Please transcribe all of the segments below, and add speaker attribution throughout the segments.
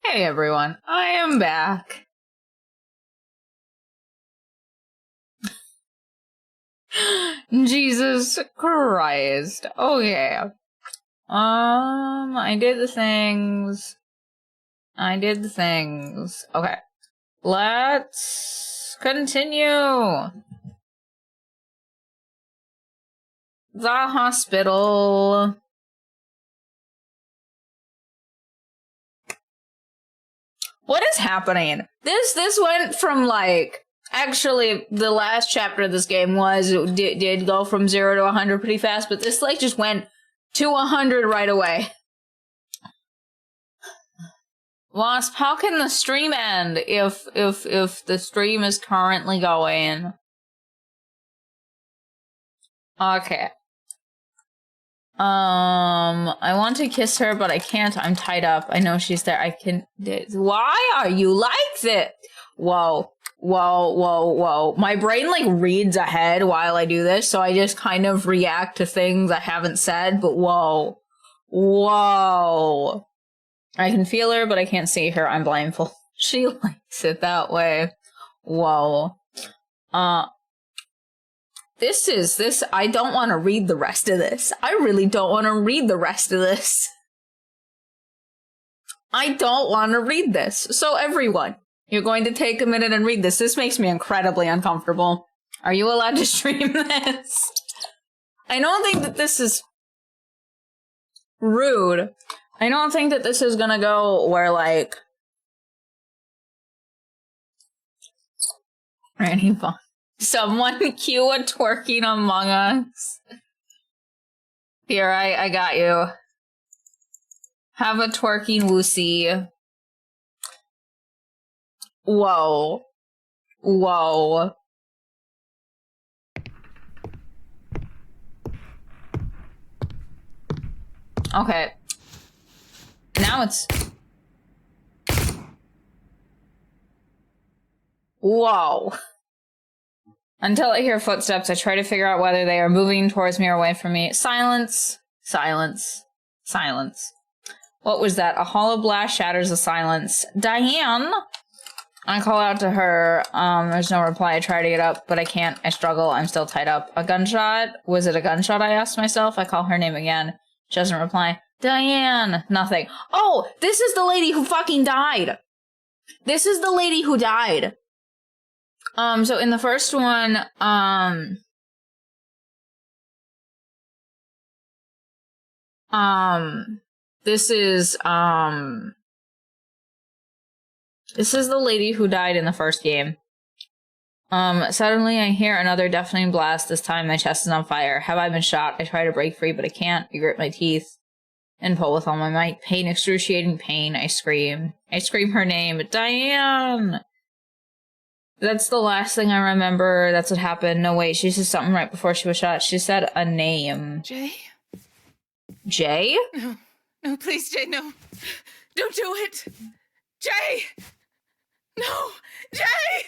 Speaker 1: Hey everyone, I am back. Jesus Christ. Okay. I did the things. Okay. Let's continue. The hospital. What is happening? This went from actually the last chapter of this game did go from 0 to 100 pretty fast, but this just went to 100 right away. Wasp, how can the stream end if the stream is currently going? Okay. I want to kiss her, but I can't. I'm tied up. I know she's there. I can. Why are you like this? Whoa. My brain reads ahead while I do this, so I just kind of react to things I haven't said, but whoa. I can feel her, but I can't see her. I'm blindfolded. She likes it that way. Whoa. I don't want to read the rest of this. I really don't want to read the rest of this. I don't want to read this. So everyone, you're going to take a minute and read this. This makes me incredibly uncomfortable. Are you allowed to stream this? I don't think that this is rude. I don't think that this is gonna go where Randy Bond. Someone cue a twerking Among Us. Here, I got you. Have a twerking Woosie. Whoa. Okay. Now it's... Whoa. Until I hear footsteps, I try to figure out whether they are moving towards me or away from me. Silence. What was that? A hollow blast shatters the silence. Diane! I call out to her. There's no reply. I try to get up, but I can't. I struggle. I'm still tied up. A gunshot? Was it a gunshot? I asked myself. I call her name again. She doesn't reply. Diane! Nothing. Oh! This is the lady who fucking died! This is the lady who died. So in the first one, this is the lady who died in the first game. Suddenly I hear another deafening blast. This time my chest is on fire. Have I been shot? I try to break free, but I can't. I grit my teeth and pull with all my might. Pain, excruciating pain. I scream. Her name. Diane! That's the last thing I remember. That's what happened. No, wait. She said something right before she was shot. She said a name.
Speaker 2: Jay?
Speaker 1: Jay?
Speaker 2: No, please, Jay, no. Don't do it. Jay! No! Jay!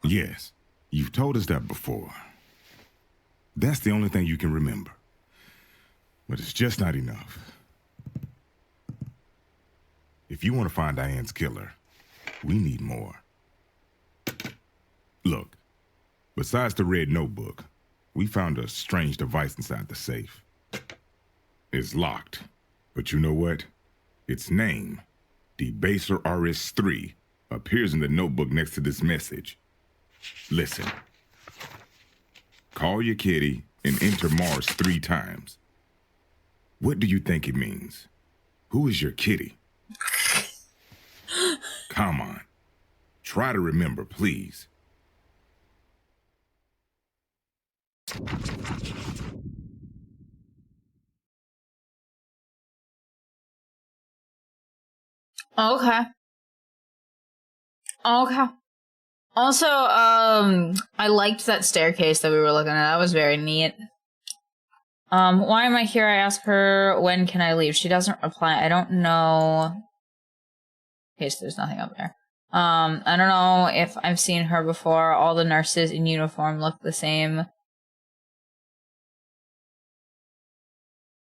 Speaker 3: Yes, you've told us that before. That's the only thing you can remember. But it's just not enough. If you want to find Diane's killer, we need more. Look, besides the red notebook, we found a strange device inside the safe. It's locked, but you know what? Its name, Debaser RS3, appears in the notebook next to this message. Listen. Call your kitty and enter Mars 3 times. What do you think it means? Who is your kitty? Come on. Try to remember, please.
Speaker 1: Okay. Also, I liked that staircase that we were looking at. That was very neat. Why am I here? I ask her, when can I leave? She doesn't reply. I don't know. In case there's nothing up there. I don't know if I've seen her before. All the nurses in uniform look the same.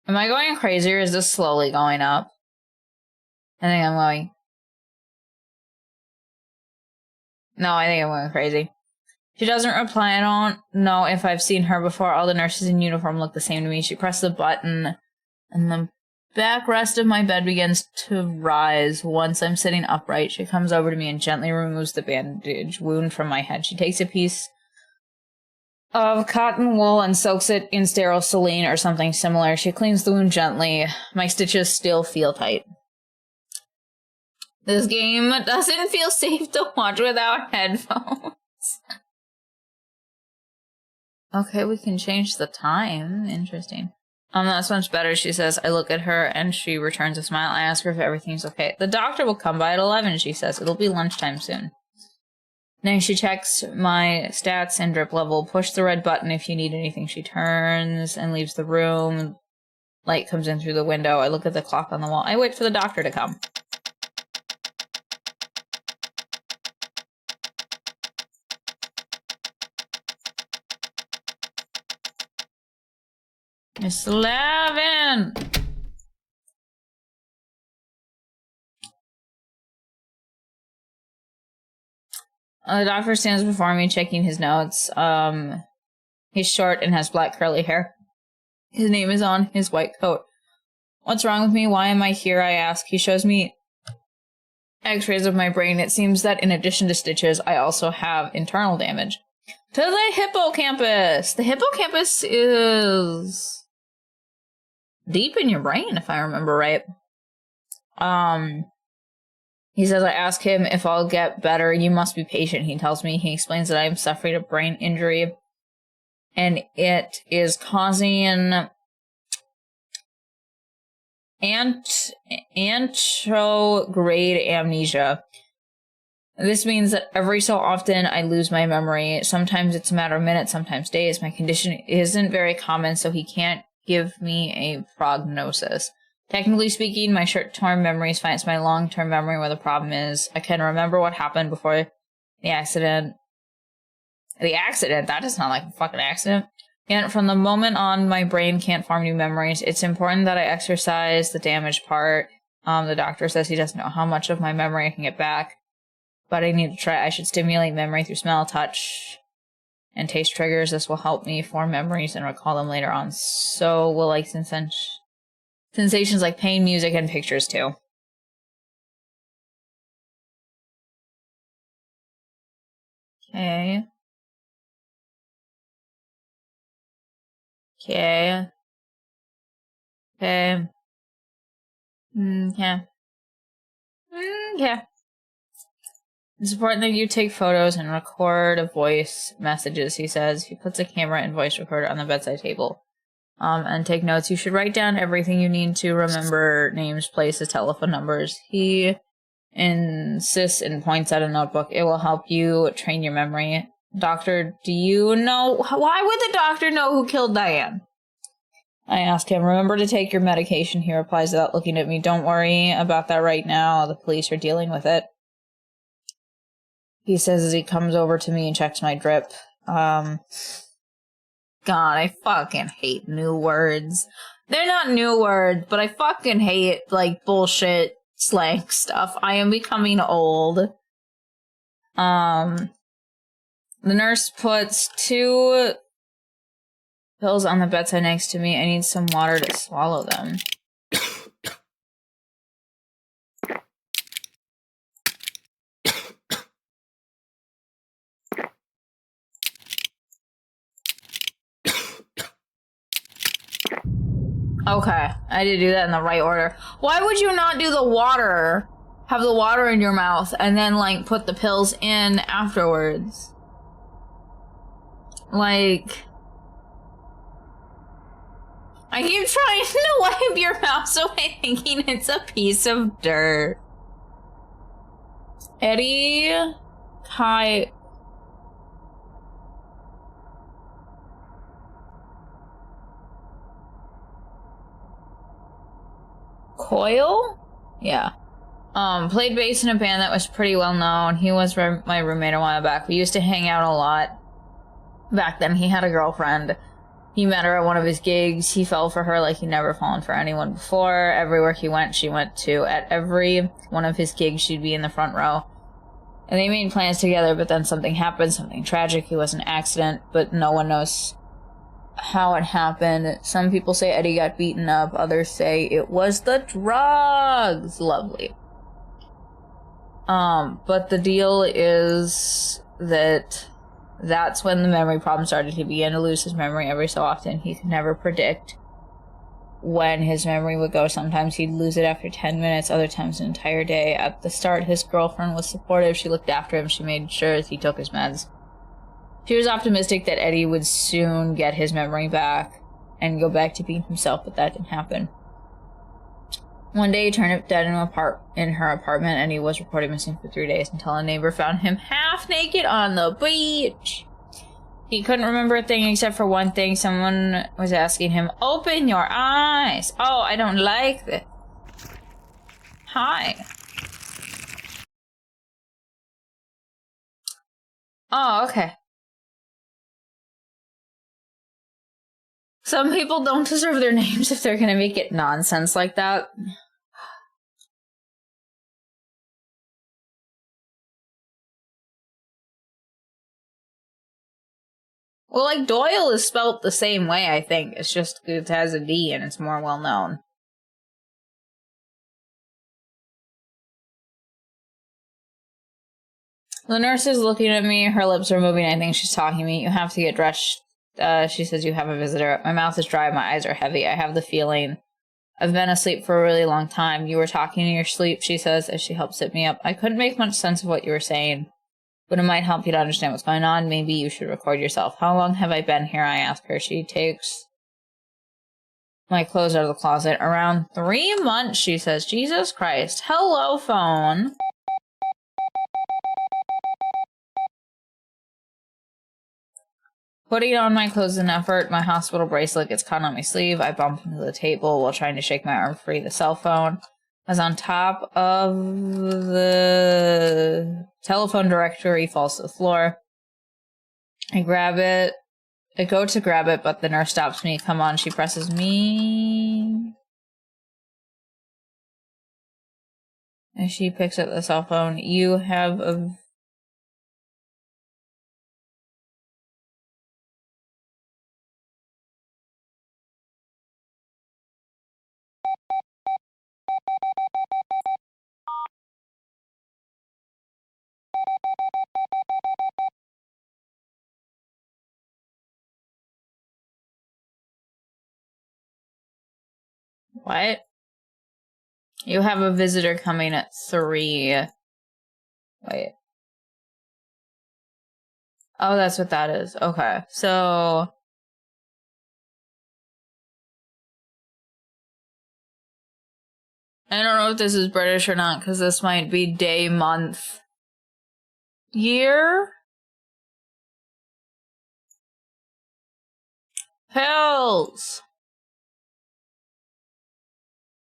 Speaker 1: Am I going crazy or is this slowly going up? I think I'm going... No, I think I'm going crazy. She doesn't reply. I don't know if I've seen her before. All the nurses in uniform look the same to me. She presses the button, and the backrest of my bed begins to rise. Once I'm sitting upright, she comes over to me and gently removes the bandage wound from my head. She takes a piece of cotton wool and soaks it in sterile saline or something similar. She cleans the wound gently. My stitches still feel tight. This game doesn't feel safe to watch without headphones. Okay, we can change the time. Interesting. That's much better, she says. I look at her and she returns a smile. I ask her if everything's okay. The doctor will come by at 11, she says. It'll be lunchtime soon. Then she checks my stats and drip level. Push the red button if you need anything. She turns and leaves the room. Light comes in through the window. I look at the clock on the wall. I wait for the doctor to come. It's 11! The doctor stands before me, checking his notes. He's short and has black curly hair. His name is on his white coat. What's wrong with me? Why am I here? I ask. He shows me x-rays of my brain. It seems that in addition to stitches, I also have internal damage. To the hippocampus! The hippocampus is deep in your brain, if I remember right. He says I ask him if I'll get better. You must be patient, he tells me. He explains that I am suffering a brain injury and it is causing anterograde amnesia. This means that every so often I lose my memory. Sometimes it's a matter of minutes, sometimes days. My condition isn't very common, so he can't give me a prognosis. Technically speaking, my short-term memory is fine. It's my long-term memory where the problem is. I can remember what happened before the accident. The accident? That does not like a fucking accident. And from the moment on, my brain can't form new memories. It's important that I exercise the damaged part. The doctor says he doesn't know how much of my memory I can get back, but I need to try. I should stimulate memory through smell, touch, and taste triggers. This will help me form memories and recall them later on. So will like sensations like pain, music, and pictures too. Okay. Okay. Okay. Okay. Okay. It's important that you take photos and record voice messages, he says. He puts a camera and voice recorder on the bedside table. And take notes. You should write down everything you need to remember: names, places, telephone numbers. He insists and points at a notebook. It will help you train your memory. Doctor, do you know... Why would the doctor know who killed Diane? I ask him. Remember to take your medication, he replies without looking at me. Don't worry about that right now. The police are dealing with it. He says as he comes over to me and checks my drip. God, I fucking hate new words. They're not new words, but I fucking hate, like, bullshit slang stuff. I am becoming old. The nurse puts 2 pills on the bedside next to me. I need some water to swallow them. Okay, I did do that in the right order. Why would you not do the water, have the water in your mouth, and then, like, put the pills in afterwards? Like... I keep trying to wipe your mouth away thinking it's a piece of dirt. Eddie... Kai... Coyle? Yeah. Played bass in a band that was pretty well known. He was my roommate a while back. We used to hang out a lot. Back then, he had a girlfriend. He met her at one of his gigs. He fell for her like he'd never fallen for anyone before. Everywhere he went, she went to. At every one of his gigs, she'd be in the front row. And they made plans together, but then something happened, something tragic. It was an accident, but no one knows how it happened. Some people say Eddie got beaten up. Others say it was the drugs. Lovely. But the deal is that that's when the memory problem started. He began to lose his memory every so often. He could never predict when his memory would go. Sometimes he'd lose it after 10 minutes, other times an entire day. At the start, his girlfriend was supportive. She looked after him. She made sure he took his meds. She was optimistic that Eddie would soon get his memory back and go back to being himself, but that didn't happen. One day, he turned up dead in her apartment, and he was reported missing for 3 days until a neighbor found him half naked on the beach. He couldn't remember a thing except for one thing. Someone was asking him, "Open your eyes." Oh, I don't like this. Hi. Oh, okay. Some people don't deserve their names if they're gonna make it nonsense like that. Well, like, Doyle is spelt the same way, I think. It's just it has a D and it's more well known. The nurse is looking at me. Her lips are moving. I think she's talking to me. You have to get dressed. She says you have a visitor. My mouth is dry. My eyes are heavy. I have the feeling I've been asleep for a really long time. You were talking in your sleep, she says, as she helps sit me up. I couldn't make much sense of what you were saying, but it might help you to understand what's going on. Maybe you should record yourself. How long have I been here? I ask her. She takes my clothes out of the closet. Around 3 months, she says. Jesus Christ. Hello, phone. Putting on my clothes is an effort. My hospital bracelet gets caught on my sleeve. I bump into the table while trying to shake my arm free. The cell phone is on top of the telephone directory, falls to the floor. I grab it. I go to grab it, but the nurse stops me. Come on, she presses me. And she picks up the cell phone. You have a... What? You have a visitor coming at 3. Wait. Oh, that's what that is. Okay, so... I don't know if this is British or not, because this might be day, month, year? Hells!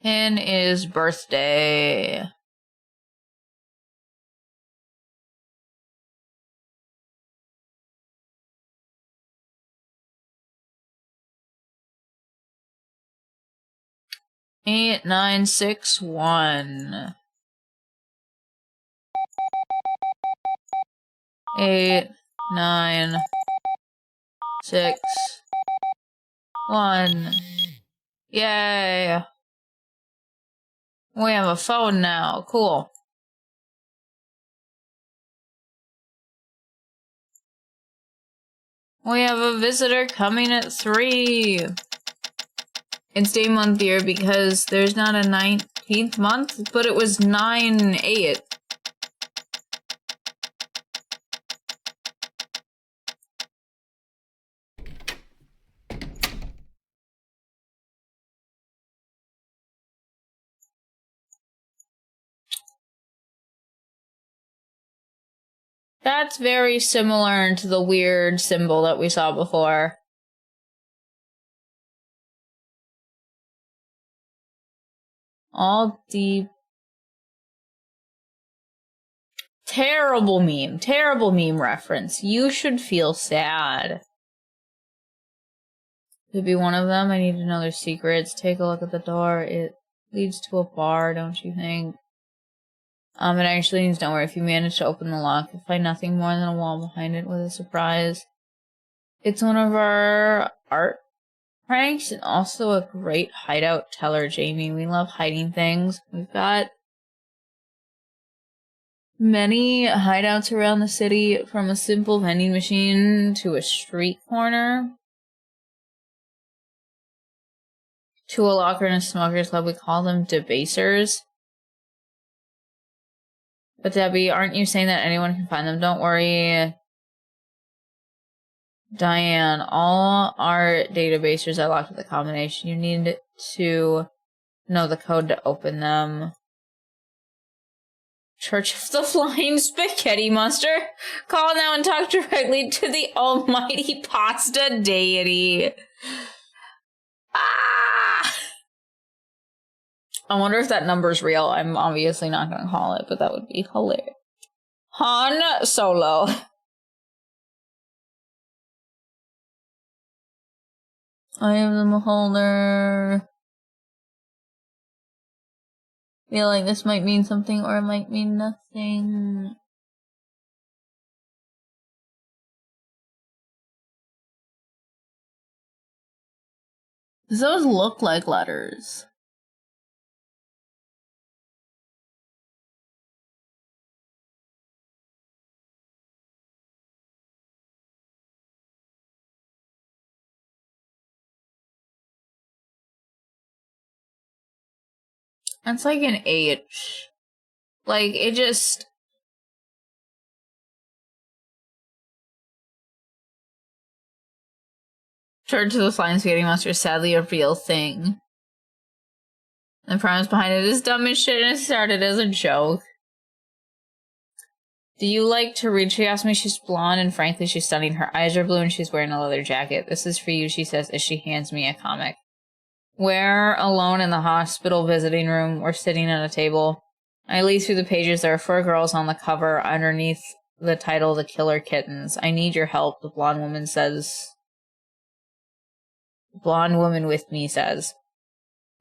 Speaker 1: In is birthday. Eight, 9, 6, 1. 8, 9, 6, 1. Yay! We have a phone now. Cool. We have a visitor coming at 3. It's day, month, year because there's not a 19th month, but it was 9/8. That's very similar to the weird symbol that we saw before. All deep. Terrible meme reference. You should feel sad. Could be one of them. I need to know their secrets. Take a look at the door. It leads to a bar, don't you think? It actually needs, don't worry, if you manage to open the lock, you'll find nothing more than a wall behind it with a surprise. It's one of our art pranks and also a great hideout teller, Jamie. We love hiding things. We've got many hideouts around the city, from a simple vending machine to a street corner to a locker in a smoker's club. We call them debasers. But Debbie, aren't you saying that anyone can find them? Don't worry, Diane. All our databasers are locked with a combination. You need to know the code to open them. Church of the Flying Spaghetti Monster. Call now and talk directly to the almighty pasta deity. Ah! I wonder if that number's real. I'm obviously not going to call it, but that would be hilarious. Han Solo. I am the beholder. Feel like this might mean something or it might mean nothing. Those look like letters. That's like an H. Like, it just... Church of the Flying Spaghetti Monster is sadly a real thing. The premise behind it is dumb as shit and it started as a joke. Do you like to read? She asked me. She's blonde and frankly she's stunning. Her eyes are blue and she's wearing a leather jacket. This is for you, she says as she hands me a comic. We're alone in the hospital visiting room. We're sitting at a table. I leaf through the pages. There are 4 girls on the cover underneath the title, The Killer Kittens. I need your help, the blonde woman says. Blonde woman with me says.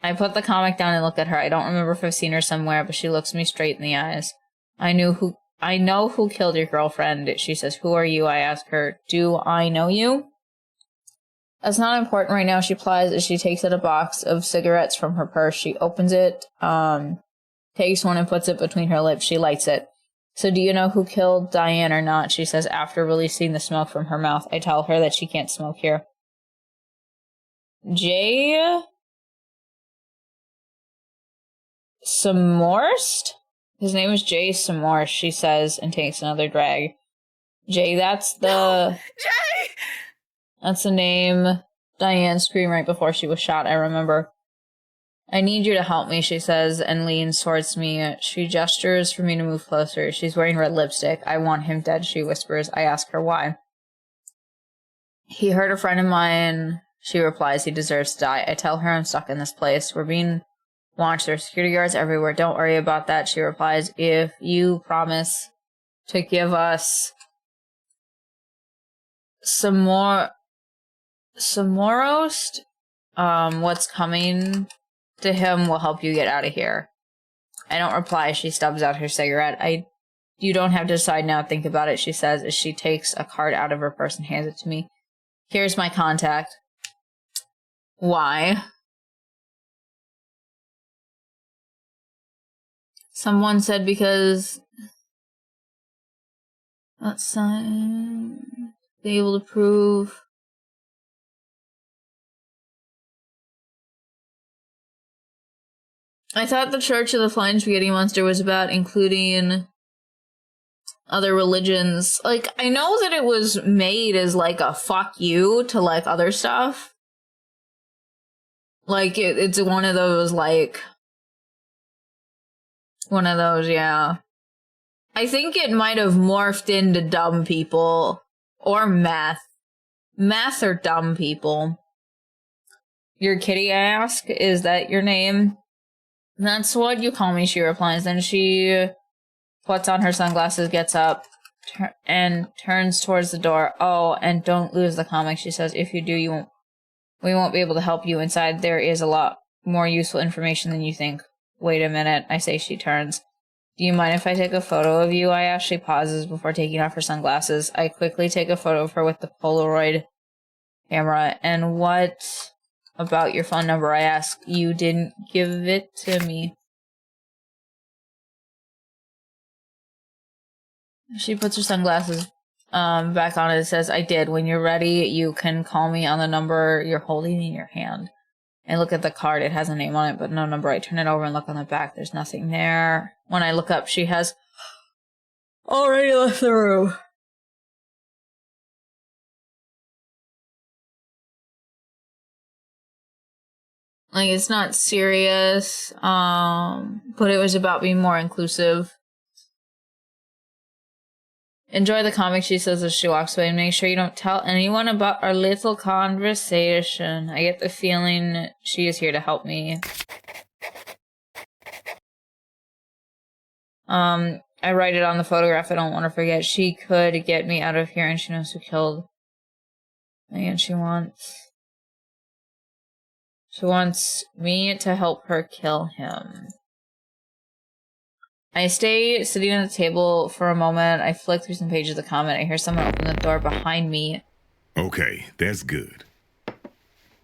Speaker 1: I put the comic down and look at her. I don't remember if I've seen her somewhere, but she looks me straight in the eyes. I know who killed your girlfriend, she says. Who are you? I ask her. Do I know you? That's not important right now, she replies as she takes out a box of cigarettes from her purse. She opens it, takes one and puts it between her lips. She lights it. So do you know who killed Diane or not? She says after releasing the smoke from her mouth. I tell her that she can't smoke here. Jay Samorst? His name is Jay Samorst, she says, and takes another drag. Jay, that's the...
Speaker 2: No! Jay!
Speaker 1: That's the name Diane screamed right before she was shot, I remember. I need you to help me, she says, and leans towards me. She gestures for me to move closer. She's wearing red lipstick. I want him dead, she whispers. I ask her why. He hurt a friend of mine, she replies. He deserves to die. I tell her I'm stuck in this place. We're being watched. There are security guards everywhere. Don't worry about that, she replies. If you promise to give us some more... Samorost, what's coming to him will help you get out of here. I don't reply. She stubs out her cigarette. You don't have to decide now. Think about it, she says as she takes a card out of her purse and hands it to me. Here's my contact. Why? Someone said because... That's sign... Be able to prove... I thought the Church of the Flying Spaghetti Monster was about including other religions. Like, I know that it was made as, like, a fuck you to, like, other stuff. Like, it's one of those, like... One of those, yeah. I think it might have morphed into dumb people. Or meth. Meth or dumb people. Your kitty, I ask? Is that your name? That's what you call me, she replies. Then she puts on her sunglasses, gets up, and turns towards the door. Oh, and don't lose the comic, she says. If you do, you won't We won't be able to help you. Inside there is a lot more useful information than you think. Wait a minute, I say. She turns. Do you mind if I take a photo of you? I ask. She pauses before taking off her sunglasses. I quickly take a photo of her with the Polaroid camera. And what about your phone number? I ask. You didn't give it to me. She puts her sunglasses back on. It says, I did. When you're ready, you can call me on the number you're holding in your hand. I look at the card. It has a name on it, but no number. I turn it over and look on the back. There's nothing there. When I look up, she has already left the room. Like, it's not serious, but it was about being more inclusive. Enjoy the comic, she says as she walks away, and make sure you don't tell anyone about our little conversation. I get the feeling she is here to help me. I write it on the photograph. I don't want to forget. She could get me out of here, and she knows who killed me, and she wants me to help her kill him. I stay sitting at the table for a moment. I flick through some pages of the comment. I hear someone open the door behind me.
Speaker 3: Okay, that's good.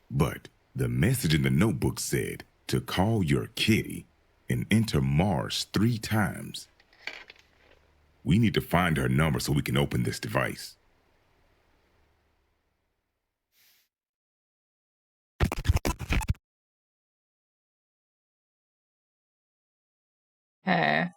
Speaker 3: But the message in the notebook said to call your kitty and enter Mars 3 times. We need to find her number so we can open this device.
Speaker 1: Okay.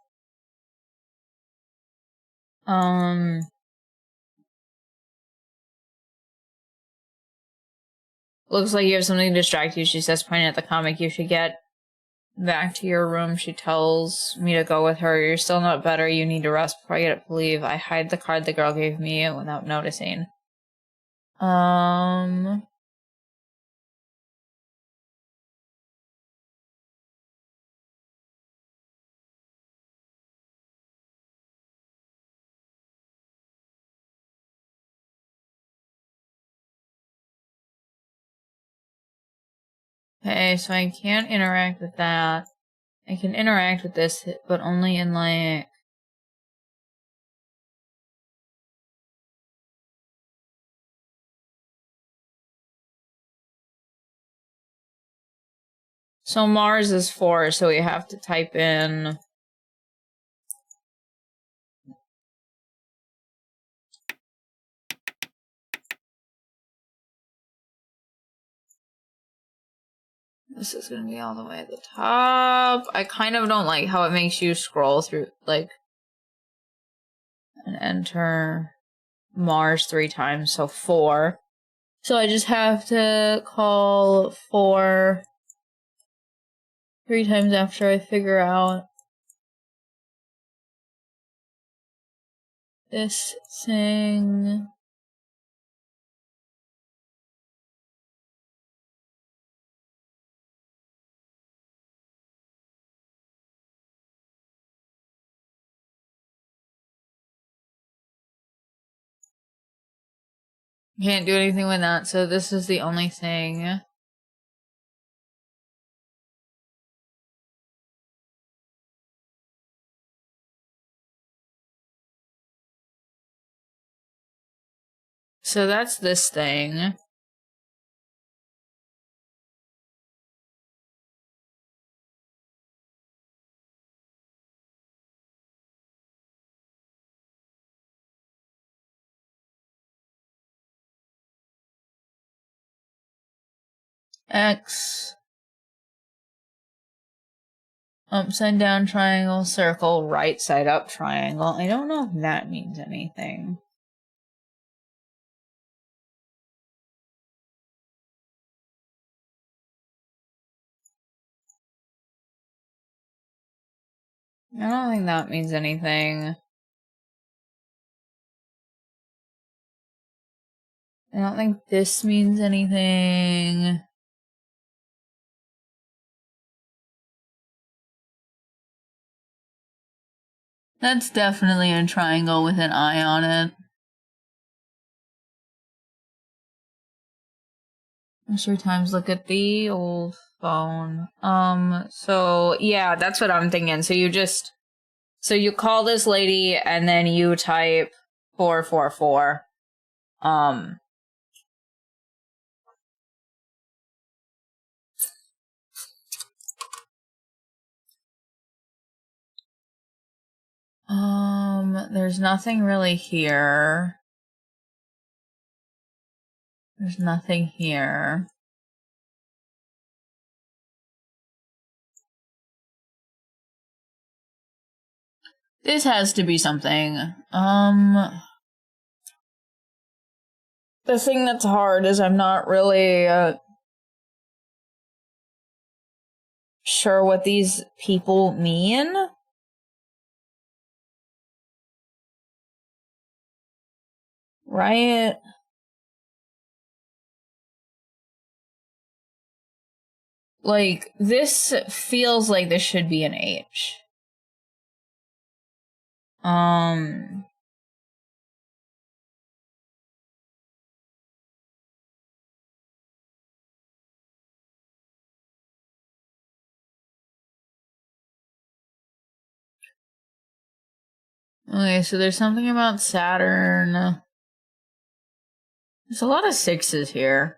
Speaker 1: Looks like you have something to distract you, she says, pointing at the comic. You should get back to your room. She tells me to go with her. You're still not better. You need to rest before I get up to leave. I hide the card the girl gave me without noticing. Okay, so I can't interact with that. I can interact with this, but only in, like... So Mars is 4, so we have to type in... This is gonna be all the way at the top. I kind of don't like how it makes you scroll through, like... and enter Mars 3 times, so 4. So I just have to call 4 3 times after I figure out this thing. Can't do anything with that, so this is the only thing. So that's this thing. X. Upside down triangle, circle, right side up triangle. I don't know if that means anything. I don't think that means anything. I don't think this means anything. That's definitely a triangle with an eye on it. Most of your times look at the old phone. So yeah, that's what I'm thinking. So you call this lady and then you type 444. There's nothing really here. There's nothing here. This has to be something. The thing that's hard is I'm not really sure what these people mean. Right? Like, this feels like this should be an H. Okay, so there's something about Saturn. There's a lot of sixes here.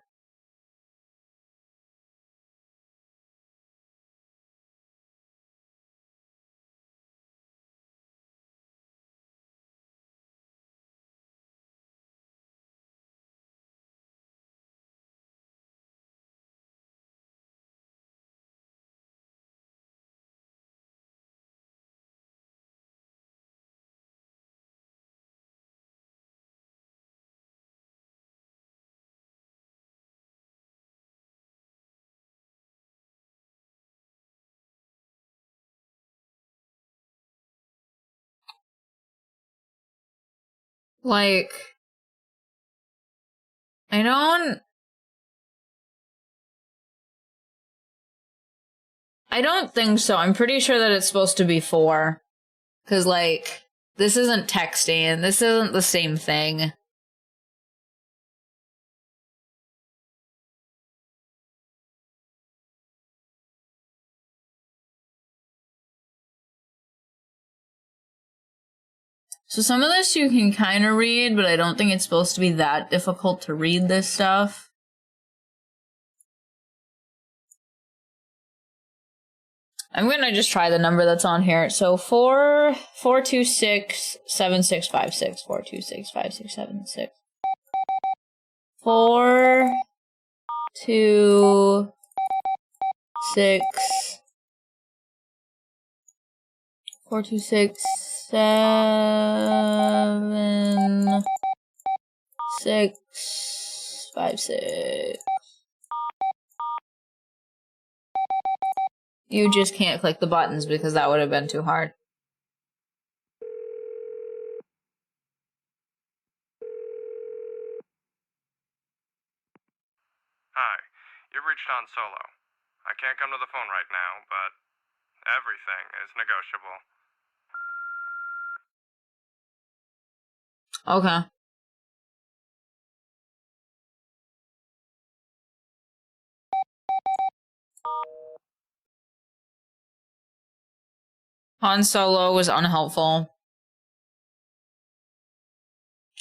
Speaker 1: Like, I don't think so. I'm pretty sure that it's supposed to be 4. Because, like, this isn't texting. This isn't the same thing. So some of this you can kind of read, but I don't think it's supposed to be that difficult to read this stuff. I'm gonna just try the number that's on here. So 426 7656 426 5676 4 2 6 4 2 6 7 6 5 6. You just can't click the buttons because that would have been too hard.
Speaker 4: Hi, you've reached Han Solo. I can't come to the phone right now, but everything is negotiable.
Speaker 1: Okay. Han Solo was unhelpful.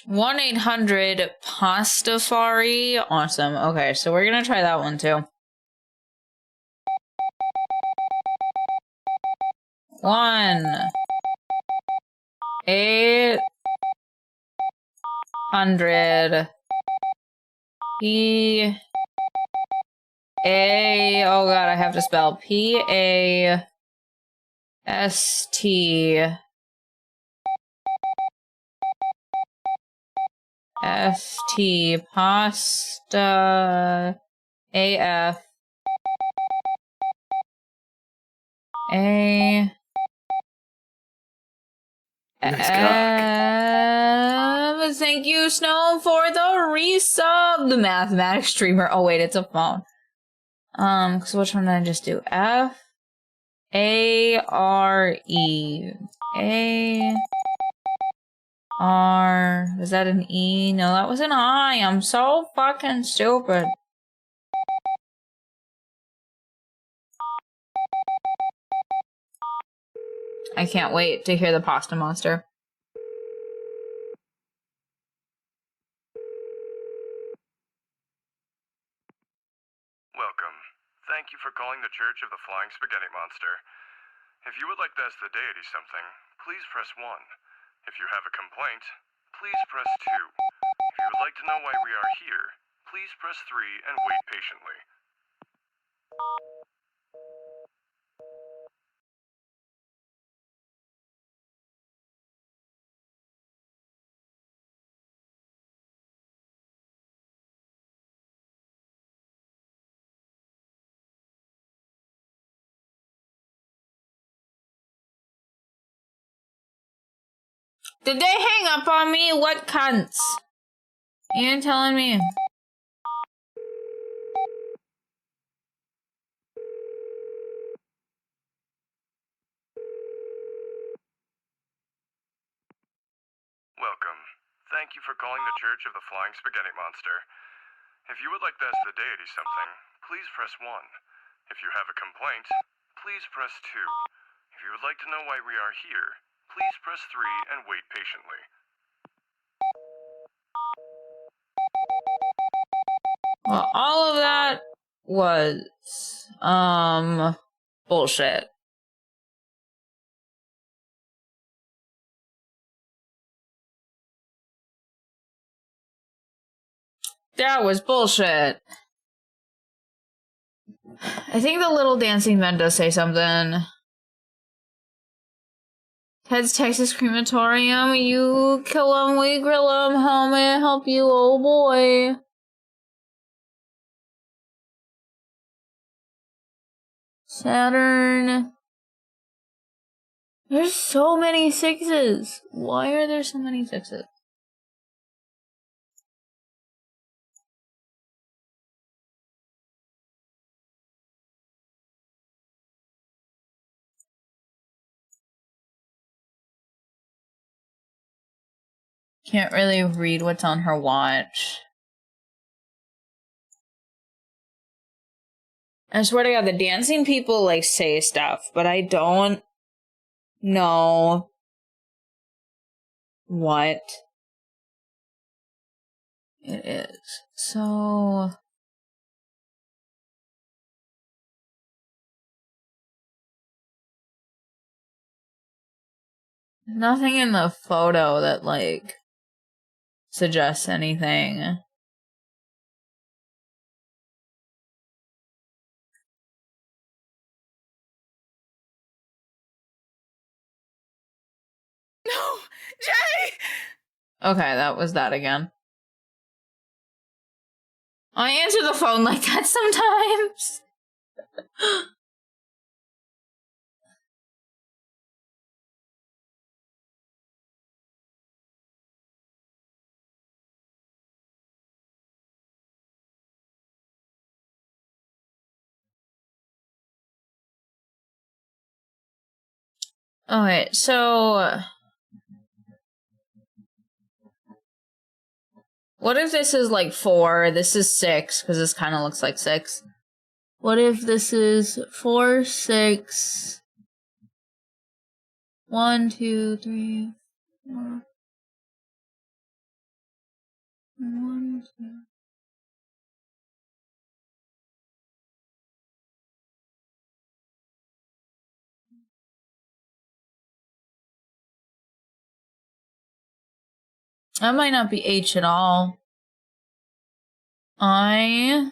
Speaker 1: 1-800 Pastafari. Awesome. Okay, so we're gonna try that one too. 1-800 P A. Oh god, I have to spell PAST pasta AF A thank you, Snow, for the resub. The mathematics streamer. Oh wait, it's a phone. Cause which one did I just do? FARE. Was that an E? No, that was an I. I'm so fucking stupid. I can't wait to hear the pasta monster.
Speaker 4: Welcome. Thank you for calling the Church of the Flying Spaghetti Monster. If you would like to ask the deity something, please press 1. If you have a complaint, please press 2. If you would like to know why we are here, please press 3 and wait patiently.
Speaker 1: Did they hang up on me? What cunts? You ain't telling me.
Speaker 4: Welcome. Thank you for calling the Church of the Flying Spaghetti Monster. If you would like to ask the deity something, please press 1. If you have a complaint, please press 2. If you would like to know why we are here, please press 3 and wait patiently.
Speaker 1: Well, all of that was, bullshit. That was bullshit. I think the little dancing man does say something. Ted's Texas Crematorium. You kill him, we grill him. How may I help you, oh boy? Saturn. There's so many 6s. Why are there so many 6s? Can't really read what's on her watch. I swear to God, the dancing people, like, say stuff, but I don't know what it is. So... nothing in the photo that, like, suggests anything.
Speaker 2: No! Jay!
Speaker 1: Okay, that was that again. I answer the phone like that sometimes. Okay, so... what if this is like 4? This is 6, because this kind of looks like 6. What if this is 4, 6... 1, 2, 3, 4... 1, 2... that might not be H at all. I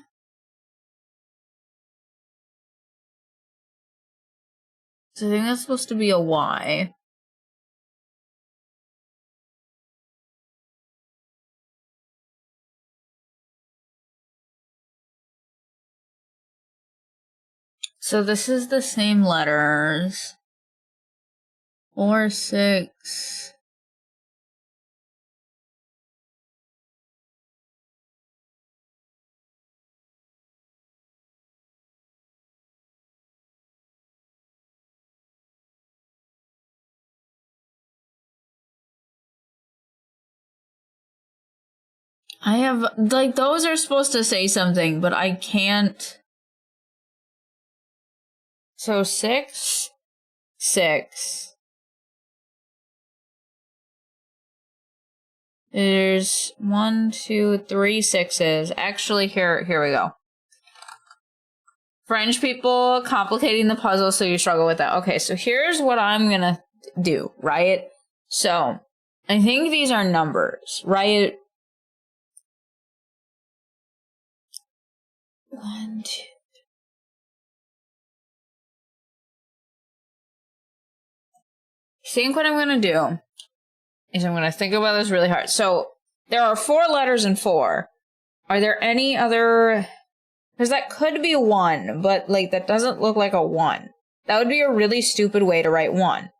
Speaker 1: think that's supposed to be a Y. So this is the same letters. 4, 6... I have, like, those are supposed to say something, but I can't. So 6, 6. There's 1, 2, 3 6s. Actually, here we go. French people complicating the puzzle so you struggle with that. Okay, so here's what I'm gonna do, right? So, I think these are numbers, right? 1, 2. I think what I'm gonna do is I'm gonna think about this really hard. So, there are 4 letters in 4. Are there any other... Because that could be 1, but, like, that doesn't look like a 1. That would be a really stupid way to write 1.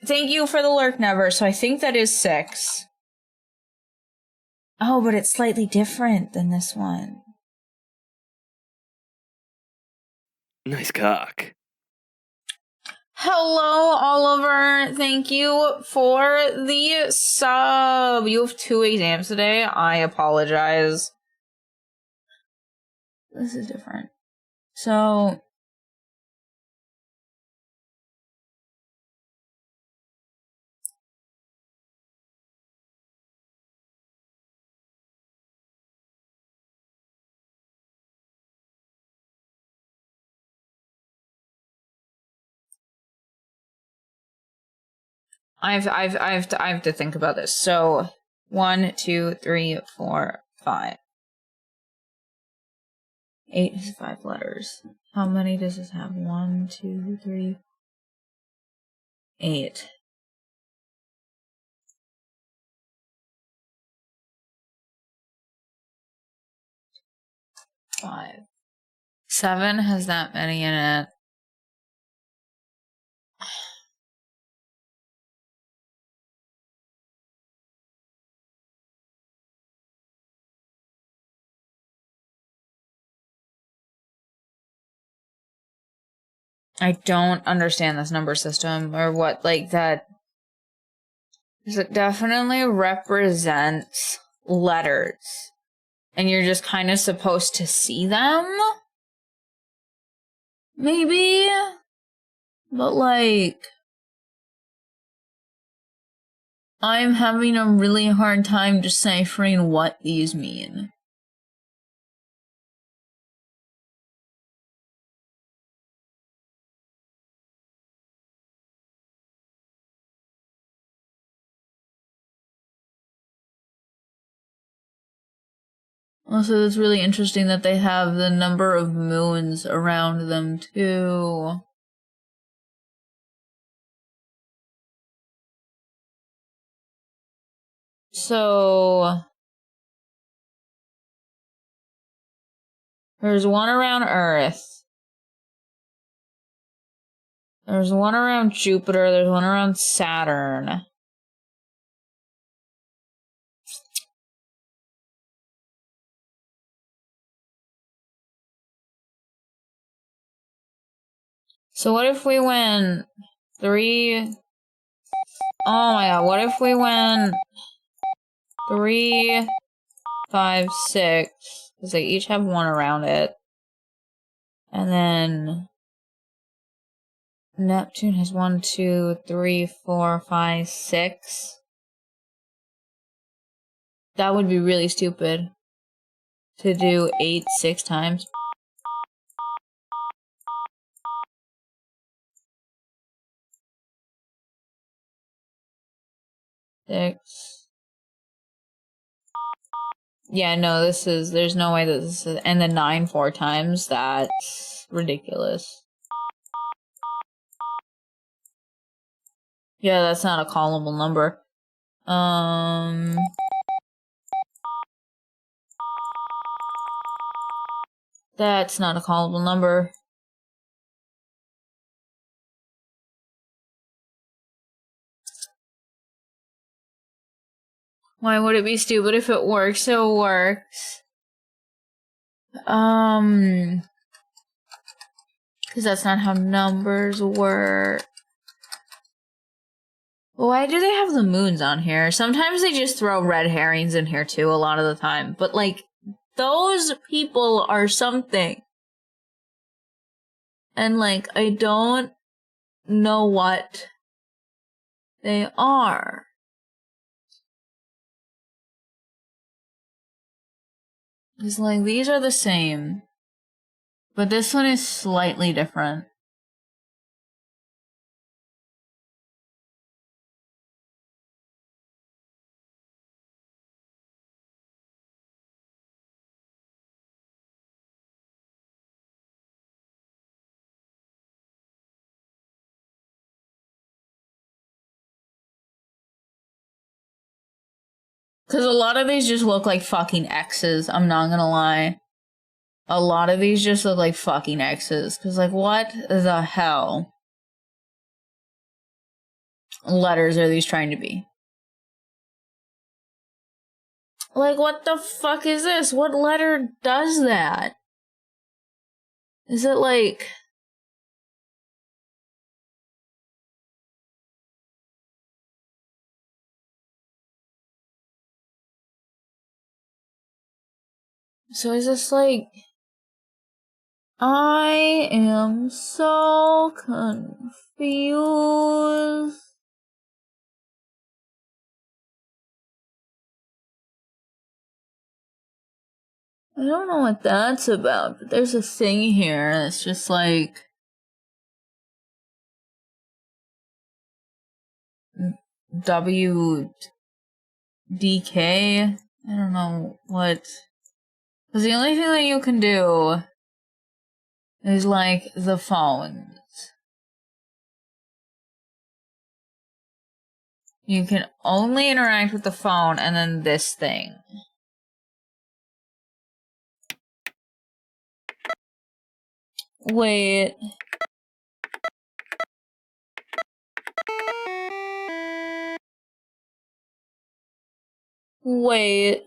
Speaker 1: Thank you for the lurk, Never. So I think that is 6. Oh, but it's slightly different than this one.
Speaker 5: Nice cock.
Speaker 1: Hello, Oliver. Thank you for the sub. You have 2 exams today. I apologize. This is different. So... I have to think about this. So 1, 2, 3, 4, 5. 8 is 5 letters. How many does this have? 1, 2, 3, 8. 5. 7 has that many in it. I don't understand this number system or what, like, that. Because it definitely represents letters. And you're just kind of supposed to see them? Maybe? But, like, I'm having a really hard time deciphering what these mean. Also, it's really interesting that they have the number of moons around them, too. So... there's one around Earth. There's one around Jupiter. There's one around Saturn. So what if we went 3... Oh my god, what if we went 3, 5, 6? Because they each have one around it. And then Neptune has 1, 2, 3, 4, 5, 6. That would be really stupid to do 8 6 times. 6. Yeah, no, there's no way that this is, and then 9 4 times, that's ridiculous. Yeah, that's not a callable number. That's not a callable number. Why would it be stupid if it works? It works. Because that's not how numbers work. Why do they have the moons on here? Sometimes they just throw red herrings in here too, a lot of the time. But, like, those people are something. And, like, I don't know what they are. It's like, these are the same. But this one is slightly different. Because a lot of these just look like fucking X's, I'm not gonna lie. A lot of these just look like fucking X's. Because, like, what the hell letters are these trying to be? Like, what the fuck is this? What letter does that? Is it like... So is this like... I am so confused. I don't know what that's about, but there's a thing here that's just like... WDK? I don't know what... Because the only thing that you can do is like the phones. You can only interact with the phone and then this thing. Wait. Wait.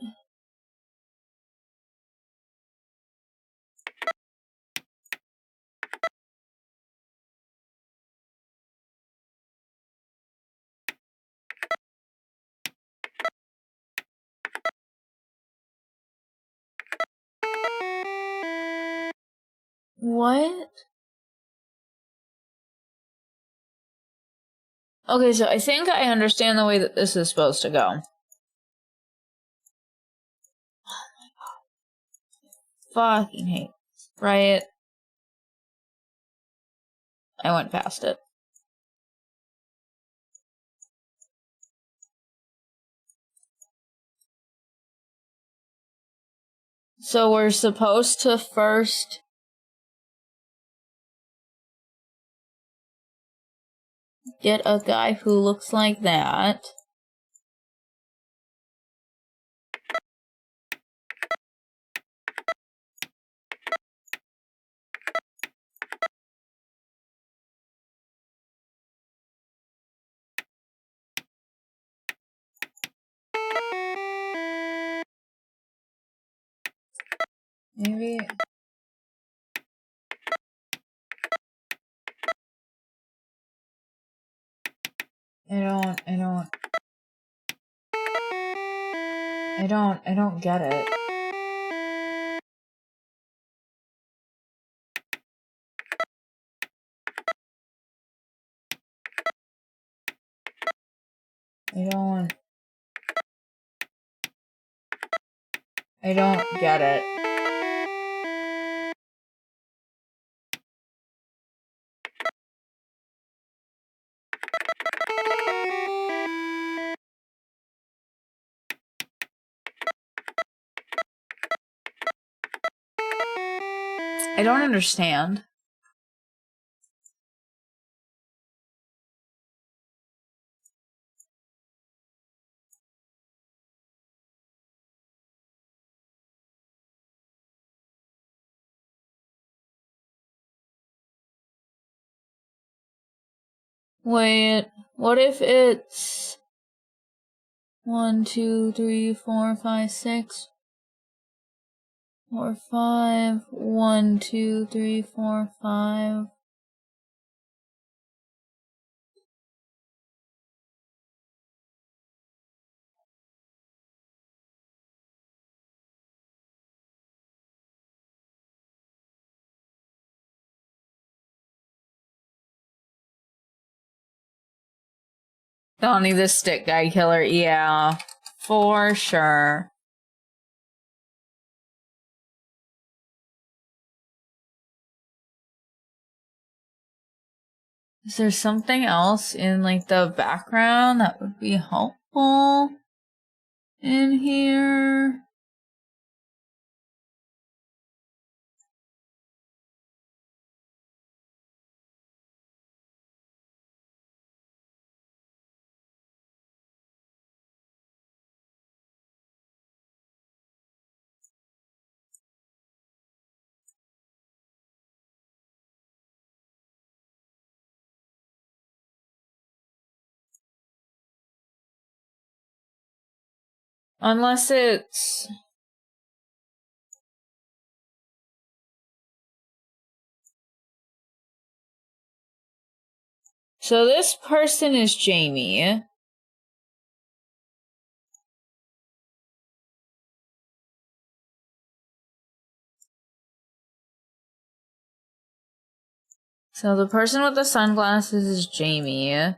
Speaker 1: What? Okay, so I think I understand the way that this is supposed to go. Fucking hate this. Right? I went past it. So we're supposed to first get a guy who looks like that. Maybe... I don't get it. I don't get it. I don't understand. Wait, what if it's 1, 2, 3, 4, 5, 6, 4, 5, 1, 2, 3, 4, 5. Donnie the Stick Guy Killer, yeah, for sure. Is there something else in like the background that would be helpful in here? Unless it's... So this person is Jamie. So the person with the sunglasses is Jamie.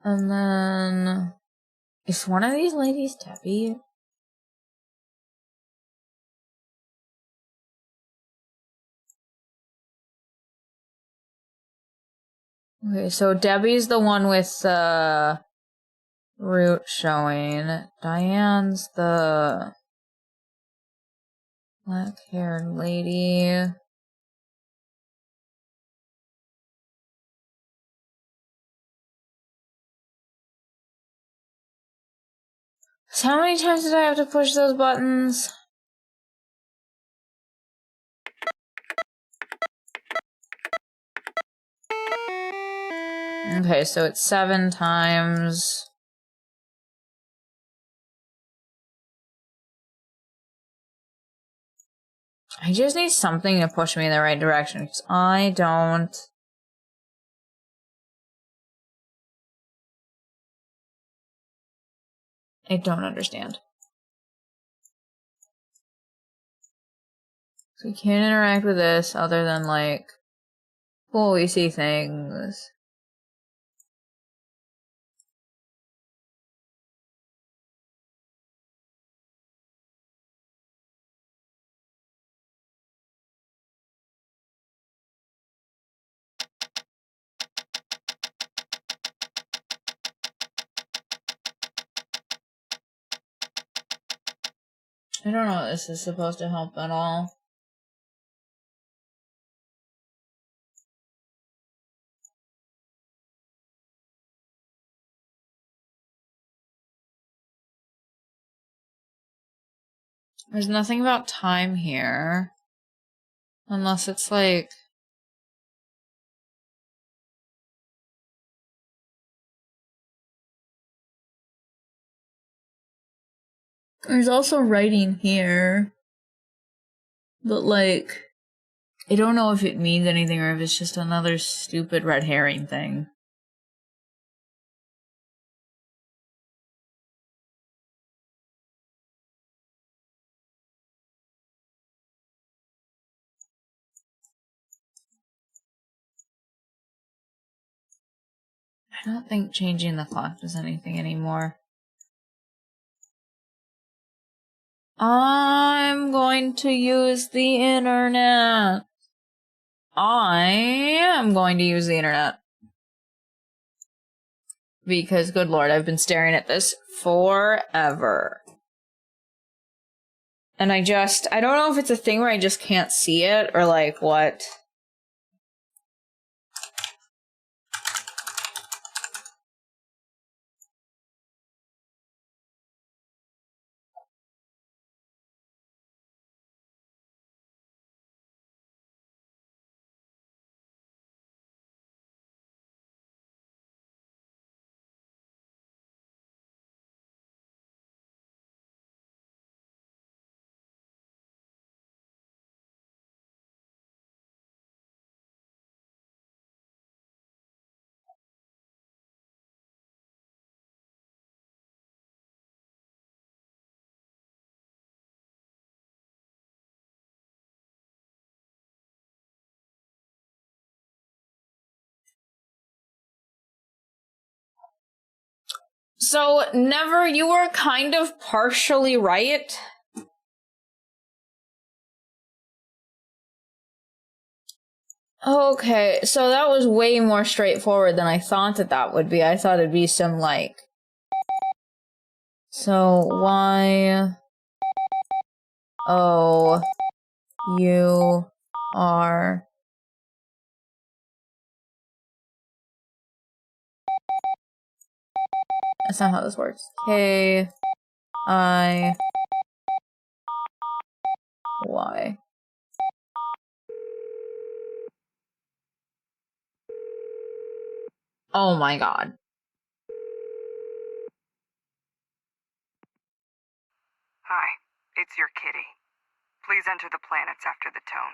Speaker 1: And then... Is one of these ladies Debbie? Okay, so Debbie's the one with the root showing. Diane's the black-haired lady. So how many times did I have to push those buttons? Okay, so it's 7 times. I just need something to push me in the right direction, because I don't understand. So we can't interact with this other than, like, cool, we see things. I don't know if this is supposed to help at all. There's nothing about time here. Unless it's like... There's also writing here. But like... I don't know if it means anything or if it's just another stupid red herring thing. I don't think changing the clock does anything anymore. I'm going to use the internet. I am going to use the internet. Because, good lord, I've been staring at this forever. And I don't know if it's a thing where I just can't see it, or like, what. So, Never, you were kind of partially right. Okay, so that was way more straightforward than I thought that would be. I thought it'd be some, like... So, Y... O... U... R... That's not how this works. K... I... Y. Oh my god.
Speaker 2: Hi, it's your kitty. Please enter the planets after the tone.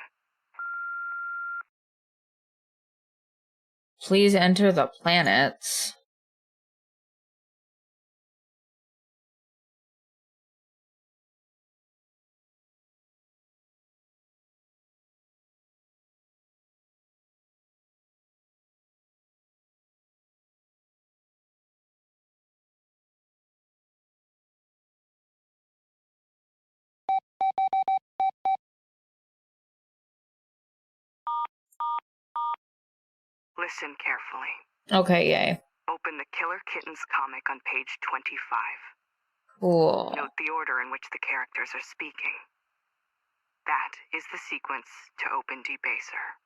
Speaker 1: Please enter the planets.
Speaker 2: Listen carefully.
Speaker 1: Okay, yay.
Speaker 2: Open the Killer Kittens comic on page 25.
Speaker 1: Cool.
Speaker 2: Note the order in which the characters are speaking. That is the sequence to open Debaser.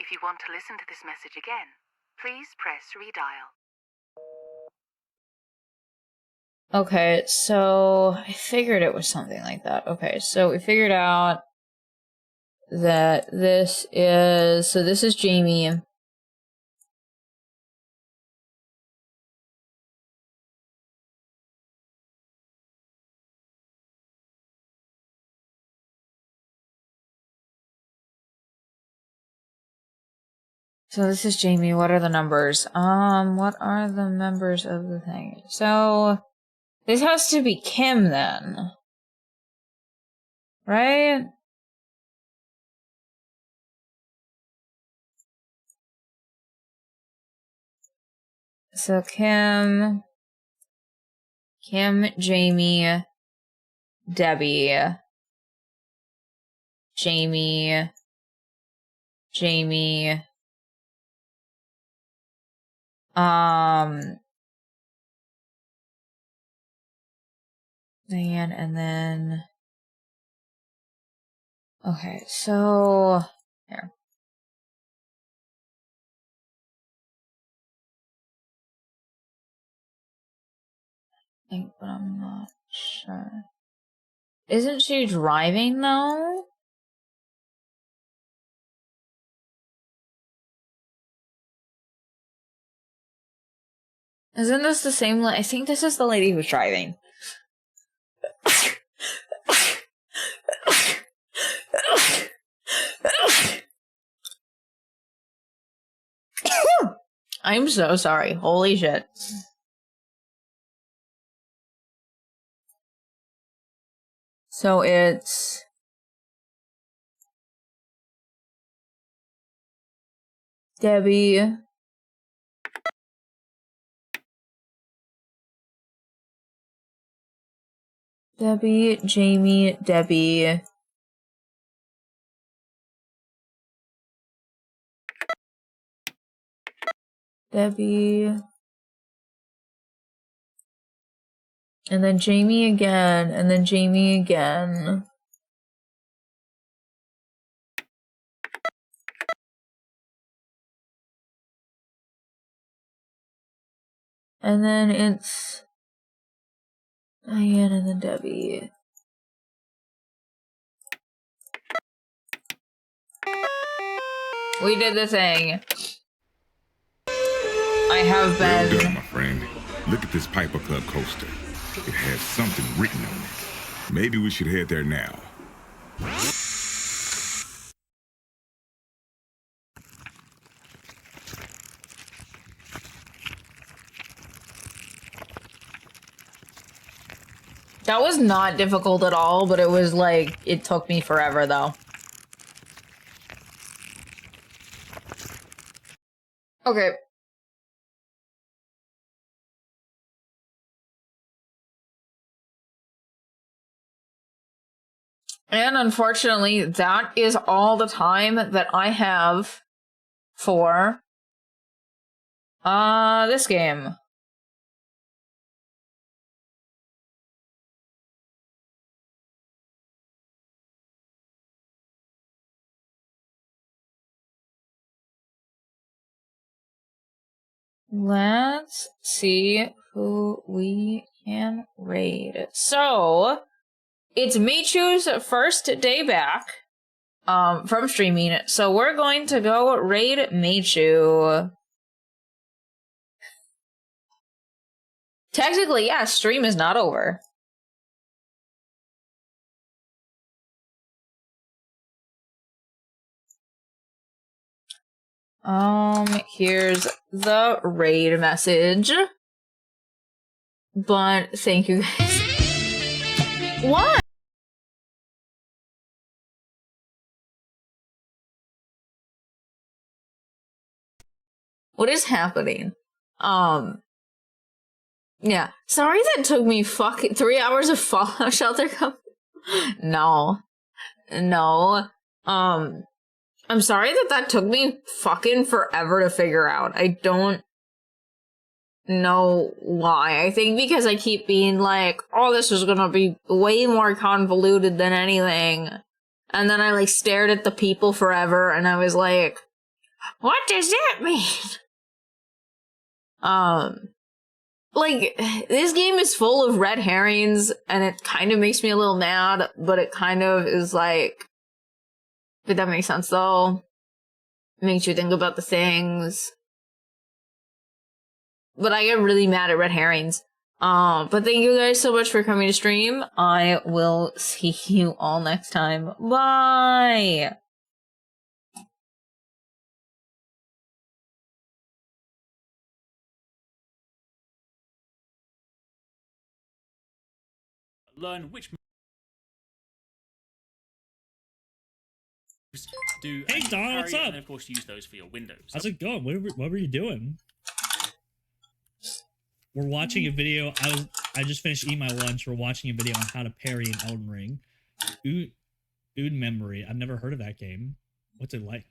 Speaker 2: If you want to listen to this message again, please press redial.
Speaker 1: Okay, so I figured it was something like that. Okay, so we figured out that this is... So this is Jamie. So this is Jamie. What are the numbers? What are the members of the thing? So this has to be Kim then. Right? So Kim, Jamie, Debbie, Jamie, Diane, and then... Okay, so... Here. I think, but I'm not sure. Isn't she driving, though? Isn't this the same... I think this is the lady who's driving. I'm so sorry. Holy shit. So it's... Debbie... Jamie, Debbie... And then Jamie again, and then Jamie again. And then it's Diane and then Debbie. We did the thing. I have been...
Speaker 3: Well done, my friend. Look at this Piper Club coaster. It has something written on it. Maybe we should head there now.
Speaker 1: That was not difficult at all, but it was like, it took me forever though. Okay. And unfortunately, that is all the time that I have for this game. Let's see who we can raid. So, it's Michu's first day back from streaming, so we're going to go raid Michu. Technically, yeah, stream is not over. Here's the raid message. But thank you guys. What? What is happening? Yeah. Sorry that took me fucking 3 hours of Fallout Shelter No. No. I'm sorry that took me fucking forever to figure out. I don't know why. I think because I keep being like, oh, this is gonna be way more convoluted than anything. And then I, like, stared at the people forever, and I was like, what does that mean? Like, this game is full of red herrings, and it kind of makes me a little mad, but it kind of is like, did that make sense, though? It makes you think about the things. But I get really mad at red herrings. But thank you guys so much for coming to stream. I will see you all next time. Bye!
Speaker 6: Learn which moves do.
Speaker 7: Hey Don, what's up?
Speaker 6: And of course, use those for your windows.
Speaker 7: How's it going? What were you doing? We're watching a video. I just finished eating my lunch. We're watching a video on how to parry in Elden Ring. Unmemory. I've never heard of that game. What's it like?